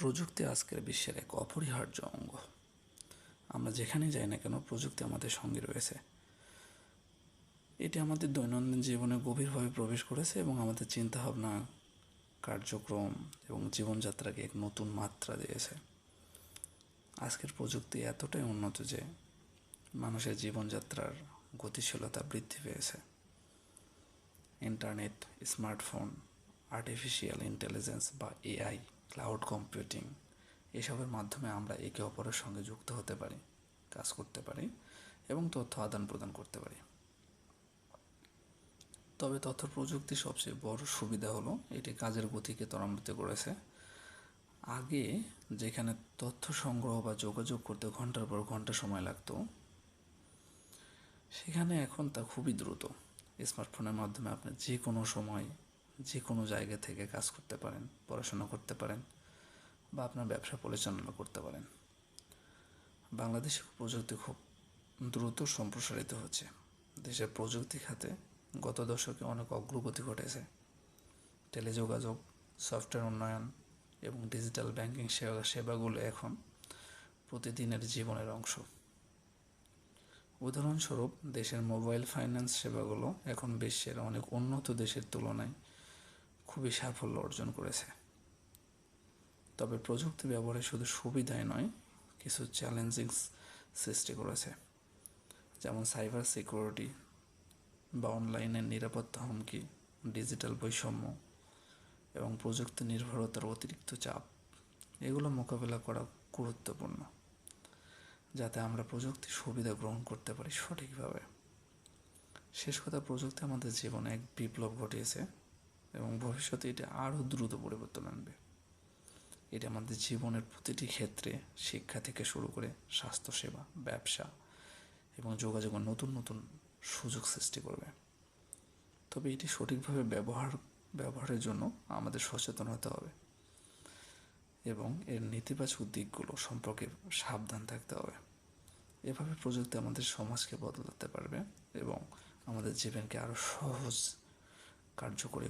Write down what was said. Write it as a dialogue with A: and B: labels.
A: প্রযুক্তি আজকের বিশ্বের এক অপরিহার্য অঙ্গ। আমরা যেখানেই যাই না কেন প্রযুক্তি আমাদের সঙ্গে রয়েছে। এটি আমাদের দৈনন্দিন জীবনে গভীরভাবে প্রবেশ করেছে এবং আমাদের চিন্তাভাবনা, কার্যক্রম এবং জীবনযাত্রাকে এক নতুন মাত্রা দিয়েছে। আজকের প্রযুক্তি এতটাই উন্নত যে মানুষের জীবনযাত্রার গতিশীলতা বৃদ্ধি পেয়েছে। ইন্টারনেট, স্মার্টফোন, আর্টিফিশিয়াল ইন্টেলিজেন্স বা এআই, ক্লাউড কম্পিউটিং এসবের মাধ্যমে আমরা একে অপরের সঙ্গে যুক্ত হতে পারি, কাজ করতে পারি এবং তথ্য আদান প্রদান করতে পারি। তবে তথ্য প্রযুক্তির সবচেয়ে বড় সুবিধা হলো এটি কাজের গতিকে ত্বরান্বিত করেছে। আগে যেখানে তথ্য সংগ্রহ বা যোগাযোগ করতে ঘন্টার পর ঘন্টা সময় লাগতো, সেখানে এখন তা খুবই দ্রুত। স্মার্টফোনের মাধ্যমে আপনি যে কোনো সময় যে কোনো জায়গা থেকে কাজ করতে পারেন, পড়াশোনা করতে পারেন বা আপনার ব্যবসা পরিচালনা করতে পারেন। বাংলাদেশে প্রযুক্তি খুব দ্রুত সম্প্রসারিত হচ্ছে। দেশের প্রযুক্তি খাতে গত দশকে অনেক অগ্রগতি ঘটেছে। টেলিযোগাযোগ, সফটওয়্যার উন্নয়ন এবং ডিজিটাল ব্যাংকিং সেবাগুলো এখন প্রতিদিনের জীবনের অংশ। উদাহরণস্বরূপ, দেশের মোবাইল ফাইন্যান্স সেবাগুলো এখন বিশ্বের অনেক উন্নত দেশের তুলনায় খুবই সাফল্য অর্জন করেছে। তবে প্রযুক্তি ব্যবহারে শুধু সুবিধাই নয়, কিছু চ্যালেঞ্জিং সৃষ্টি করেছে, যেমন সাইবার সিকিউরিটি বা অনলাইনের নিরাপত্তা হুমকি, ডিজিটাল বৈষম্য এবং প্রযুক্তি নির্ভরতার অতিরিক্ত চাপ। এগুলো মোকাবেলা করা গুরুত্বপূর্ণ, যাতে আমরা প্রযুক্তির সুবিধা গ্রহণ করতে পারি সঠিকভাবে। শেষ কথা, প্রযুক্তি আমাদের জীবনে এক বিপ্লব ঘটিয়েছে এবং ভবিষ্যতে এটা আরও দ্রুত পরিবর্তন আনবে। এটা আমাদের জীবনের প্রতিটি ক্ষেত্রে, শিক্ষা থেকে শুরু করে স্বাস্থ্যসেবা, ব্যবসা এবং যোগাযোগের নতুন নতুন সুযোগ সৃষ্টি করবে। তবে এটি সঠিকভাবে ব্যবহারের জন্য আমাদের সচেতন হতে হবে এবং এর নেতিবাচক দিকগুলো সম্পর্কে সাবধান থাকতে হবে। এভাবে প্রযুক্তি আমাদের সমাজকে বদলাতে পারবে এবং আমাদের জীবনকে আরও সহজ, কার্যকরী